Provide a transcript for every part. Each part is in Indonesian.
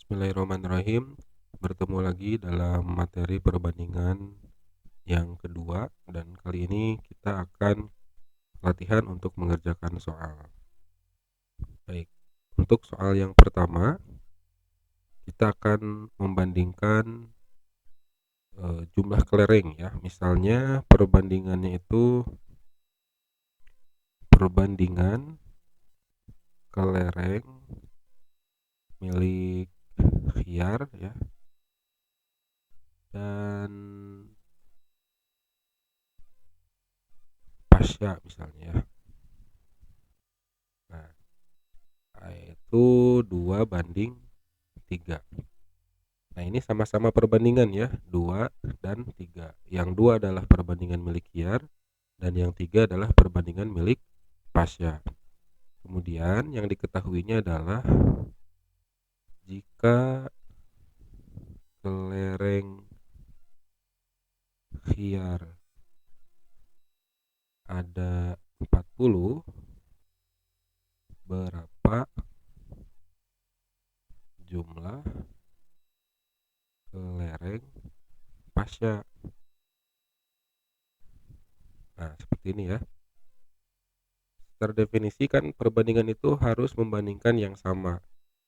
Bismillahirrahmanirrahim. Bertemu lagi dalam materi perbandingan yang kedua, dan kali ini kita akan latihan untuk mengerjakan soal. Baik, untuk soal yang pertama kita akan membandingkan jumlah kelereng ya. Misalnya perbandingannya itu perbandingan kelereng milik Hyar ya dan Pasya misalnya ya. Nah, itu 2:3. Nah, ini sama-sama perbandingan ya, 2 dan 3. Yang 2 adalah perbandingan milik Hyar dan yang 3 adalah perbandingan milik Pasya. Kemudian yang diketahuinya adalah jika kelereng Hyar ada 40, berapa jumlah kelereng Pasya? Nah, seperti ini ya. Terdefinisi kan perbandingan itu harus membandingkan yang sama.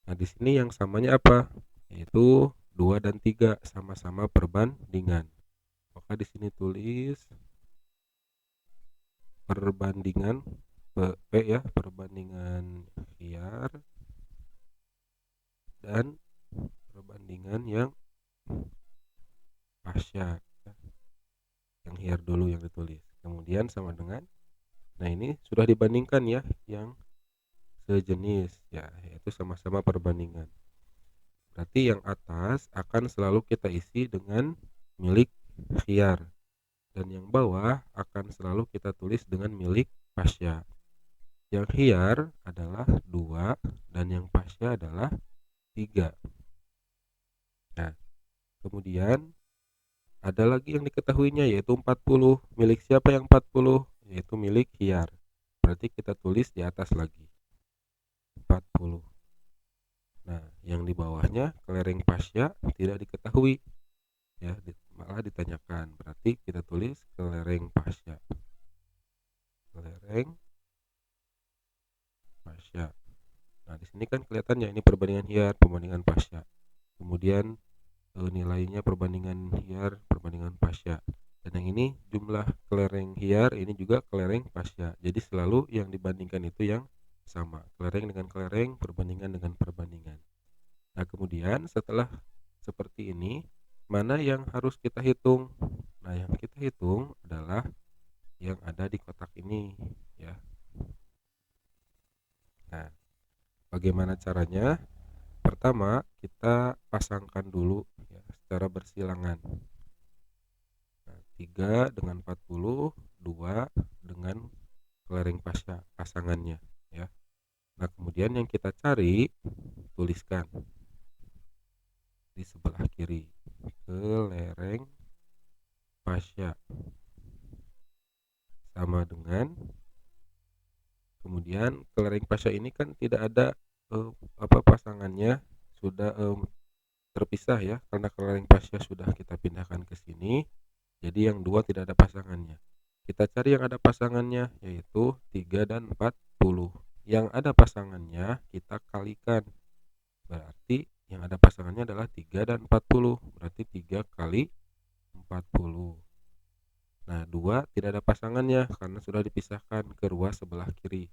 Nah, di sini yang samanya apa? Yaitu 2 dan 3 sama-sama perbandingan. Maka di sini tulis perbandingan P ya, perbandingan Hyar dan perbandingan yang Pasya. Yang Hyar dulu yang ditulis. Kemudian sama dengan, nah ini sudah dibandingkan ya yang sejenis ya, yaitu sama-sama perbandingan. Berarti yang atas akan selalu kita isi dengan milik Hyar dan yang bawah akan selalu kita tulis dengan milik Pasya. Yang Hyar adalah 2 dan yang Pasya adalah 3. Nah, kemudian ada lagi yang diketahuinya yaitu 40. Milik siapa yang 40? Yaitu milik Hyar. Berarti kita tulis di atas lagi 40. Nah, yang di bawahnya kelereng Pasya tidak diketahui ya, malah ditanyakan. Berarti kita tulis kelereng Pasya. Kelereng Pasya. Nah, di sini kan kelihatannya ini perbandingan Hyar, perbandingan Pasya. Kemudian nilainya perbandingan Hyar, perbandingan Pasya. Dan yang ini jumlah kelereng Hyar, ini juga kelereng Pasya. Jadi selalu yang dibandingkan itu yang sama. Kelereng dengan kelereng, perbandingan dengan perbandingan. Nah, kemudian setelah seperti ini, mana yang harus kita hitung? Nah, yang kita hitung adalah yang ada di kotak ini ya. Nah, bagaimana caranya? Pertama, kita pasangkan dulu ya, secara bersilangan. Nah, 3 dengan 40, 2 dengan kelereng Pasya pasangannya ya. Nah, kemudian yang kita cari, tuliskan di sebelah kiri kelereng Pasya sama dengan, kemudian kelereng Pasya ini kan tidak ada pasangannya, sudah terpisah ya, karena kelereng Pasya sudah kita pindahkan ke sini. Jadi yang 2 tidak ada pasangannya. Kita cari yang ada pasangannya, yaitu 3 dan 40. Yang ada pasangannya kita kalikan. Berarti yang ada pasangannya adalah 3 dan 40. Berarti 3 kali 40. Nah, 2 tidak ada pasangannya karena sudah dipisahkan ke ruas sebelah kiri.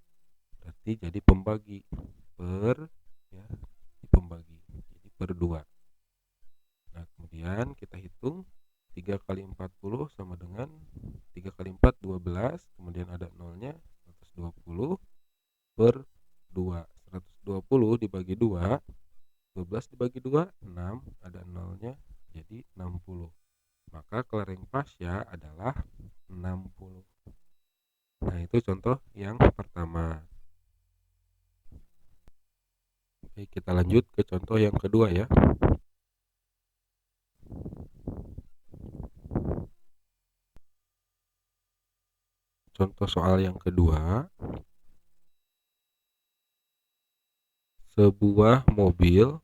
Berarti jadi pembagi per ya, pembagi. Jadi per 2. Nah, kemudian kita hitung 3 kali 40 sama dengan 3 kali 4 12, kemudian ada nolnya 120 per 2. 120 dibagi 2, 12 dibagi 2 6, ada nolnya jadi 60. Maka kelereng Pasya adalah 60. Nah, itu contoh yang pertama. Oke, kita lanjut ke contoh yang kedua ya. Contoh soal yang kedua. Sebuah mobil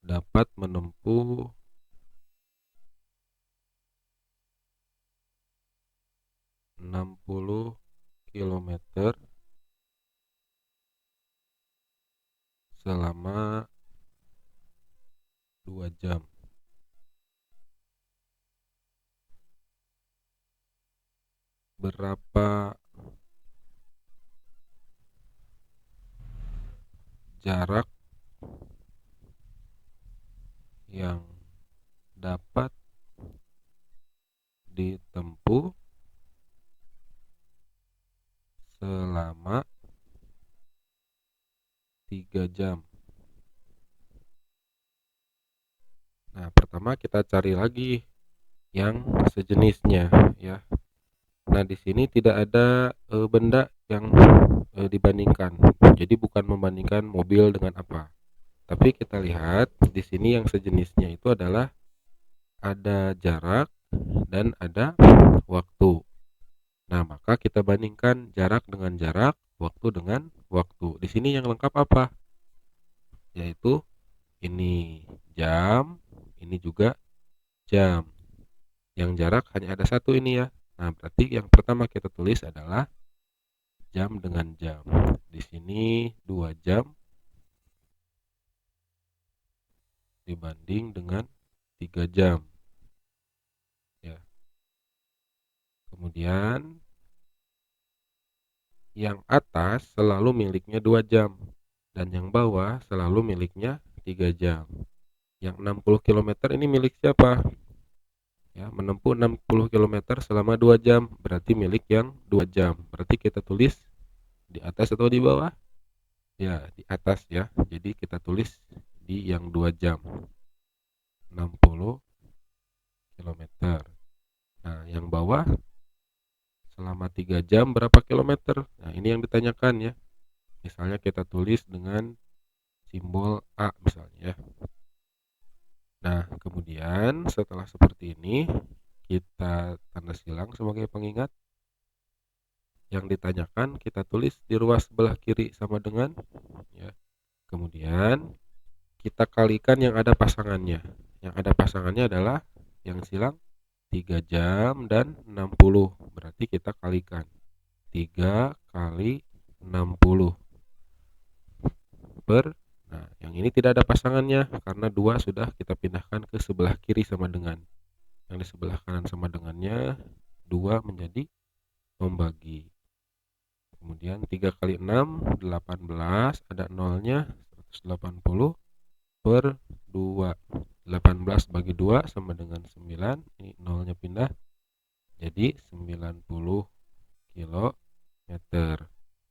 dapat menempuh 60 kilometer selama 2 jam. Berapa jarak yang dapat ditempuh selama 3 jam? Nah, pertama kita cari lagi yang sejenisnya ya. Nah, di sini tidak ada benda yang dibandingkan. Jadi bukan membandingkan mobil dengan apa. Tapi kita lihat di sini yang sejenisnya itu adalah ada jarak dan ada waktu. Nah, maka kita bandingkan jarak dengan jarak, waktu dengan waktu. Di sini yang lengkap apa? Yaitu ini jam, ini juga jam. Yang jarak hanya ada satu ini ya. Nah, berarti yang pertama kita tulis adalah jam dengan jam. Di sini 2 jam dibanding dengan 3 jam. Ya. Kemudian yang atas selalu miliknya 2 jam dan yang bawah selalu miliknya 3 jam. Yang 60 km ini milik siapa? Ya, menempuh 60 km selama 2 jam, berarti milik yang 2 jam. Berarti kita tulis di atas atau di bawah? Ya, di atas ya. Jadi kita tulis di yang 2 jam. 60 km. Nah, yang bawah selama 3 jam berapa kilometer? Nah, ini yang ditanyakan ya. Misalnya kita tulis dengan simbol A misalnya ya. Nah, kemudian setelah seperti ini kita tanda silang sebagai pengingat. Yang ditanyakan kita tulis di ruas sebelah kiri sama dengan ya. Kemudian kita kalikan yang ada pasangannya. Yang ada pasangannya adalah yang silang 3 jam dan 60. Berarti kita kalikan 3 kali 60 per, nah yang ini tidak ada pasangannya karena 2 sudah kita pindahkan ke sebelah kiri sama dengan. Yang di sebelah kanan sama dengannya 2 menjadi membagi. Kemudian 3 kali 6 18, ada nolnya 180 per 2. 18 bagi 2 sama dengan 9. Ini nolnya pindah jadi 90 km.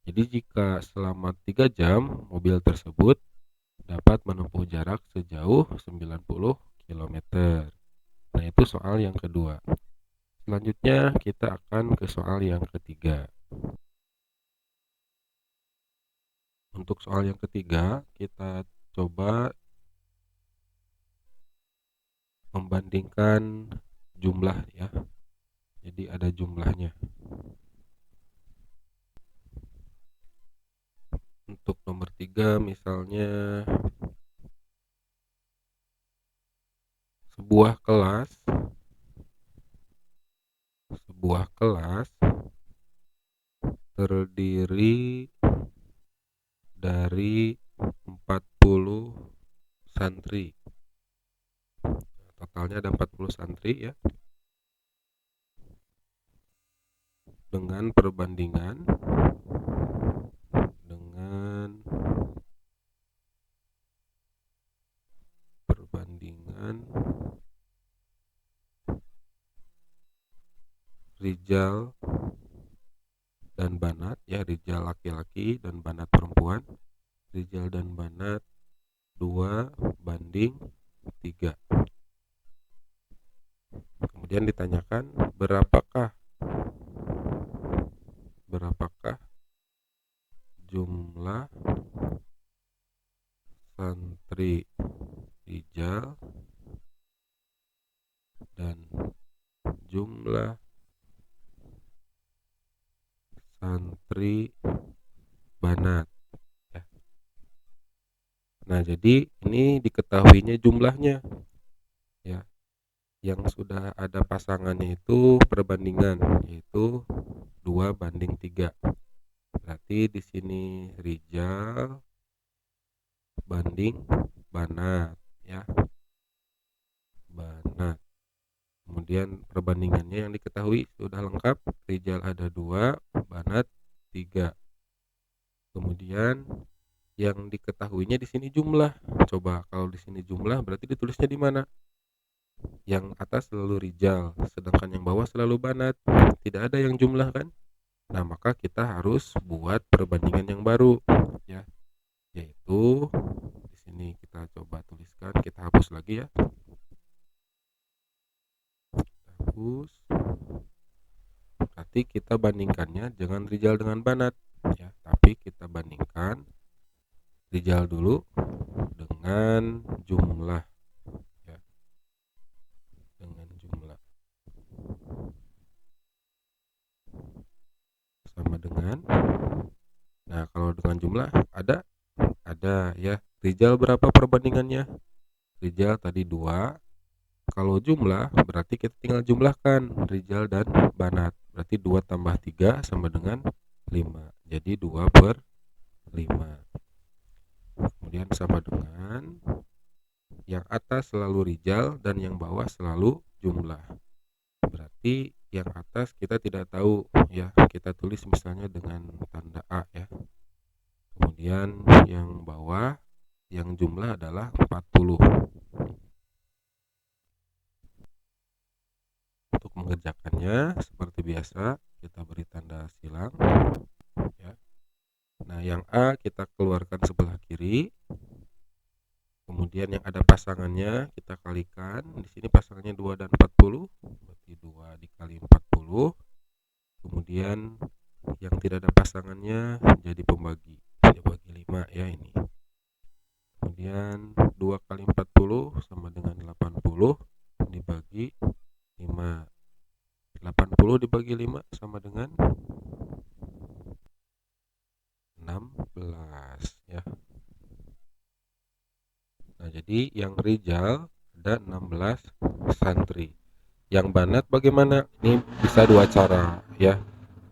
Jadi jika selama 3 jam mobil tersebut dapat menempuh jarak sejauh 90 km. Nah, itu soal yang kedua. Selanjutnya kita akan ke soal yang ketiga. Untuk soal yang ketiga, kita coba membandingkan jumlah ya. Jadi ada jumlahnya. Untuk nomor 3 misalnya sebuah kelas terdiri dari 40 santri. Totalnya ada 40 santri ya. Dengan perbandingan Rijal dan Banat ya, Rijal laki-laki dan Banat perempuan. Rijal dan Banat 2 banding 3. Kemudian ditanyakan berapakah jumlah santri Rijal dan jumlah santri Banat ya. Nah, jadi ini diketahuinya jumlahnya ya. Yang sudah ada pasangannya itu perbandingan, yaitu 2:3. Berarti di sini Rijal banding Banat ya. Banat. Kemudian perbandingannya yang diketahui sudah lengkap. Rijal ada 2, Banat 3. Kemudian yang diketahuinya di sini jumlah. Coba kalau di sini jumlah berarti ditulisnya di mana? Yang atas selalu Rijal, sedangkan yang bawah selalu Banat. Tidak ada yang jumlah kan? Nah, maka kita harus buat perbandingan yang baru ya. Yaitu di sini kita coba tuliskan, kita hapus lagi ya. Hapus. Berarti kita bandingkannya jangan Rijal dengan Banat ya, tapi kita bandingkan Rijal dulu dengan jumlah ya. Dengan jumlah sama dengan, nah kalau dengan jumlah ada ya. Rijal berapa perbandingannya? Rijal tadi 2. Kalau jumlah berarti kita tinggal jumlahkan Rijal dan Banat. Berarti 2 tambah 3 sama dengan 5. Jadi 2/5. Kemudian sama dengan yang atas selalu Rijal dan yang bawah selalu jumlah. Berarti yang atas kita tidak tahu ya, kita tulis misalnya dengan tanda A ya. Kemudian yang bawah yang jumlah adalah 40. Untuk mengerjakannya seperti biasa kita beri tanda silang ya. Nah, yang A kita keluarkan sebelah kiri. Kemudian yang ada pasangannya kita kalikan. Di sini pasangannya 2 dan 40, berarti 2 dikali 40. Kemudian yang tidak ada pasangannya jadi pembagi, dia bagi 5 ya ini. Kemudian 2 kali 40 sama dengan 80 dibagi 5. 80 dibagi 5 sama dengan 16 ya. Nah, jadi yang Rijal ada 16 santri. Yang Banat bagaimana? Ini bisa dua cara ya.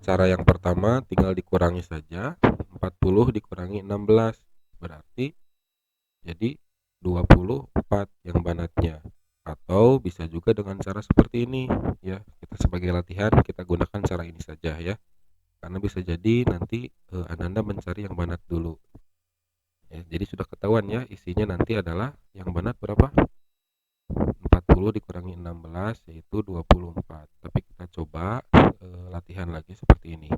Cara yang pertama tinggal dikurangi saja, 40 dikurangi 16 berarti jadi 24 yang Banatnya. Atau bisa juga dengan cara seperti ini ya. Kita sebagai latihan kita gunakan cara ini saja ya. Karena bisa jadi nanti Ananda mencari yang Banat dulu. Ya, jadi sudah ketahuan ya, isinya nanti adalah yang Banat berapa? 40 dikurangi 16 yaitu 24. Tapi kita coba latihan lagi seperti ini.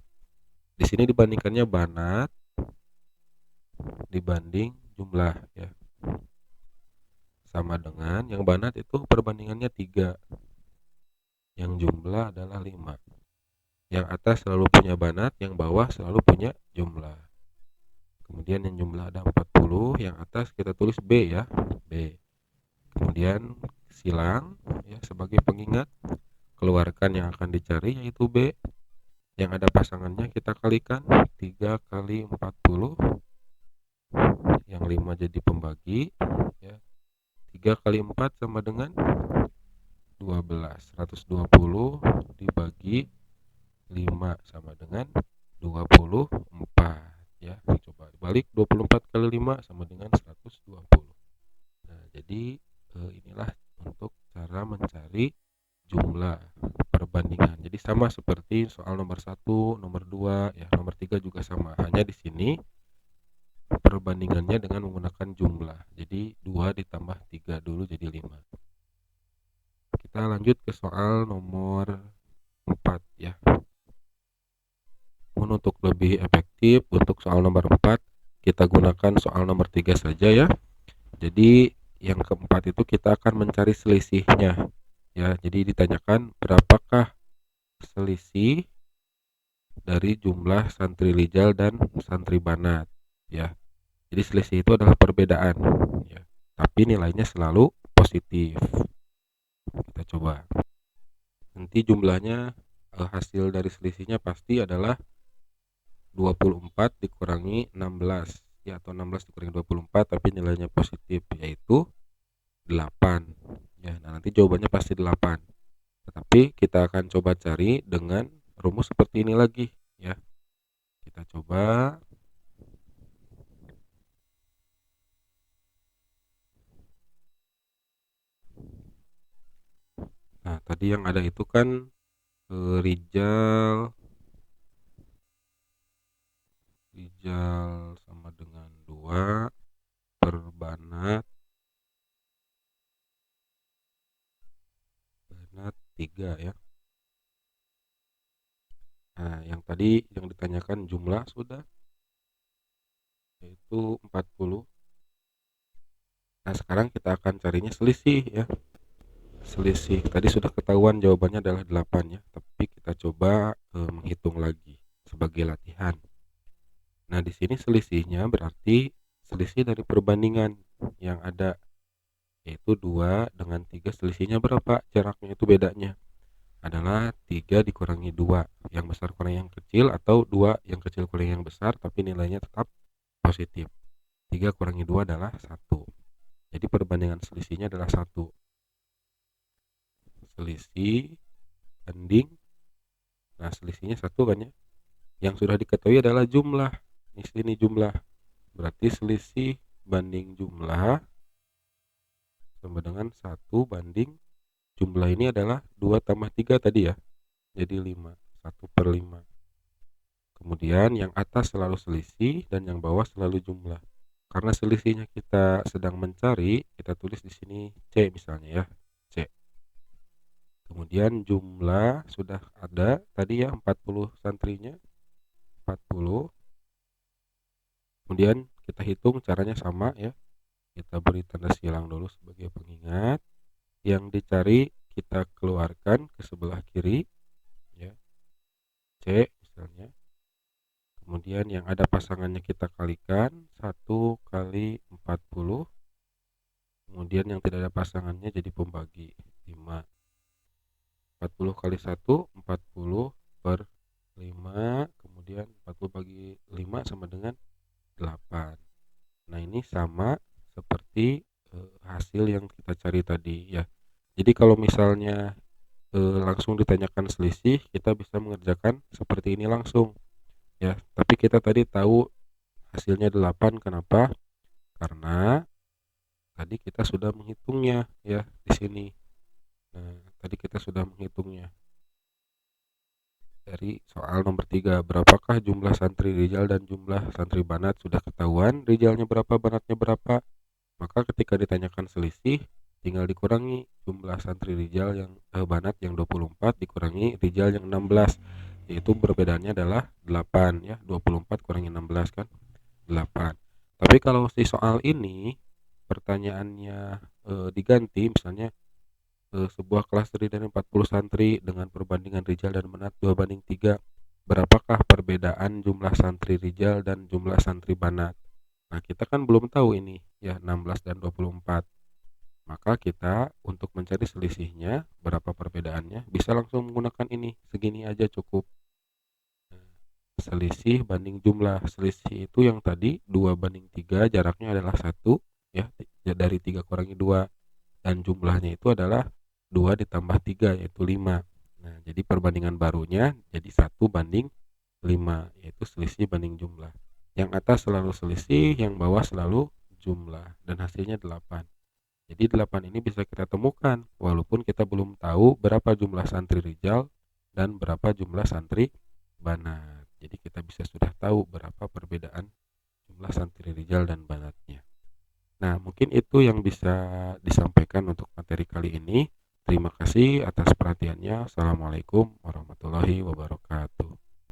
Di sini dibandingkannya Banat dibanding jumlah ya. Sama dengan yang Banat itu perbandingannya 3. Yang jumlah adalah 5. Yang atas selalu punya Banat, yang bawah selalu punya jumlah. Kemudian yang jumlah ada 40, yang atas kita tulis B ya, B. Kemudian silang ya sebagai pengingat, keluarkan yang akan dicari yaitu B. Yang ada pasangannya kita kalikan, 3 kali 40, yang 5 jadi pembagi ya. 3 kali 4 sama dengan 12. 120 dibagi 5 sama dengan 24 ya. Coba dibalik, 24 kali 5 sama dengan 120. Nah, jadi inilah untuk cara mencari jumlah perbandingan. Jadi sama seperti soal nomor 1, nomor 2 ya, nomor 3 juga sama. Hanya di sini perbandingannya dengan menggunakan jumlah. Jadi 2 ditambah 3 dulu jadi 5. Kita lanjut ke soal nomor 4 ya. Untuk lebih efektif untuk soal nomor 4 kita gunakan soal nomor 3 saja ya. Jadi yang keempat itu kita akan mencari selisihnya ya. Jadi ditanyakan berapakah selisih dari jumlah santri Rijal dan santri Banat ya. Jadi selisih itu adalah perbedaan ya. Tapi nilainya selalu positif. Kita coba. Nanti jumlahnya hasil dari selisihnya pasti adalah 24 dikurangi 16 ya, atau 16 dikurangi 24 tapi nilainya positif, yaitu 8 ya. Nah, nanti jawabannya pasti 8. Tetapi kita akan coba cari dengan rumus seperti ini lagi ya. Kita coba. Nah, tadi yang ada itu kan Rijal sama dengan 2 per Banat 3 ya. Nah, yang tadi yang ditanyakan jumlah sudah, yaitu 40. Nah, sekarang kita akan carinya selisih ya. Selisih tadi sudah ketahuan jawabannya adalah 8 ya, tapi kita coba menghitung lagi sebagai latihan. Nah, di sini selisihnya berarti selisih dari perbandingan yang ada, yaitu 2 dengan 3 selisihnya berapa? Jaraknya itu bedanya adalah 3 dikurangi 2, yang besar kurangi yang kecil, atau 2 yang kecil kurangi yang besar tapi nilainya tetap positif. 3 kurangi 2 adalah 1. Jadi perbandingan selisihnya adalah 1. Selisih banding, nah selisihnya 1 kan ya. Yang sudah diketahui adalah jumlah. Di sini jumlah. Berarti selisih banding jumlah sama dengan 1 banding jumlah ini adalah 2 tambah 3 tadi ya. Jadi 5. 1 per 5. Kemudian yang atas selalu selisih dan yang bawah selalu jumlah. Karena selisihnya kita sedang mencari, kita tulis di sini C misalnya ya. C. Kemudian jumlah sudah ada tadi ya, 40 santrinya. 40. Kemudian kita hitung, caranya sama ya. Kita beri tanda silang dulu sebagai pengingat. Yang dicari kita keluarkan ke sebelah kiri ya. C misalnya. Kemudian yang ada pasangannya kita kalikan 1 kali 40. Kemudian yang tidak ada pasangannya jadi pembagi 5. 40 kali 1 40 per 5. Kemudian 40 bagi 5 sama dengan 8. Nah, ini sama seperti hasil yang kita cari tadi ya. Jadi kalau misalnya langsung ditanyakan selisih, kita bisa mengerjakan seperti ini langsung ya. Tapi kita tadi tahu hasilnya 8. Kenapa? Karena tadi kita sudah menghitungnya ya di sini. Nah, tadi kita sudah menghitungnya dari soal nomor 3. Berapakah jumlah santri Rijal dan jumlah santri Banat? Sudah ketahuan Rijalnya berapa, Banatnya berapa. Maka ketika ditanyakan selisih, tinggal dikurangi jumlah santri Rijal yang Banat yang 24 dikurangi Rijal yang 16, yaitu perbedaannya adalah 8 ya. 24 kurangi 16 kan 8. Tapi kalau si soal ini pertanyaannya diganti, misalnya sebuah kelas terdiri dari 40 santri dengan perbandingan Rijal dan Banat 2:3. Berapakah perbedaan jumlah santri Rijal dan jumlah santri Banat? Nah, kita kan belum tahu ini ya, 16 dan 24. Maka kita untuk mencari selisihnya berapa perbedaannya bisa langsung menggunakan ini, segini aja cukup. Selisih banding jumlah. Selisih itu yang tadi 2:3, jaraknya adalah 1 ya, dari 3 kurangi 2, dan jumlahnya itu adalah 2 ditambah 3 yaitu 5. Nah, jadi perbandingan barunya jadi 1:5, yaitu selisih banding jumlah. Yang atas selalu selisih, yang bawah selalu jumlah, dan hasilnya 8. Jadi 8 ini bisa kita temukan walaupun kita belum tahu berapa jumlah santri Rijal dan berapa jumlah santri Banat. Jadi kita bisa sudah tahu berapa perbedaan jumlah santri Rijal dan Banatnya. Nah, mungkin itu yang bisa disampaikan untuk materi kali ini. Terima kasih atas perhatiannya. Assalamualaikum warahmatullahi wabarakatuh.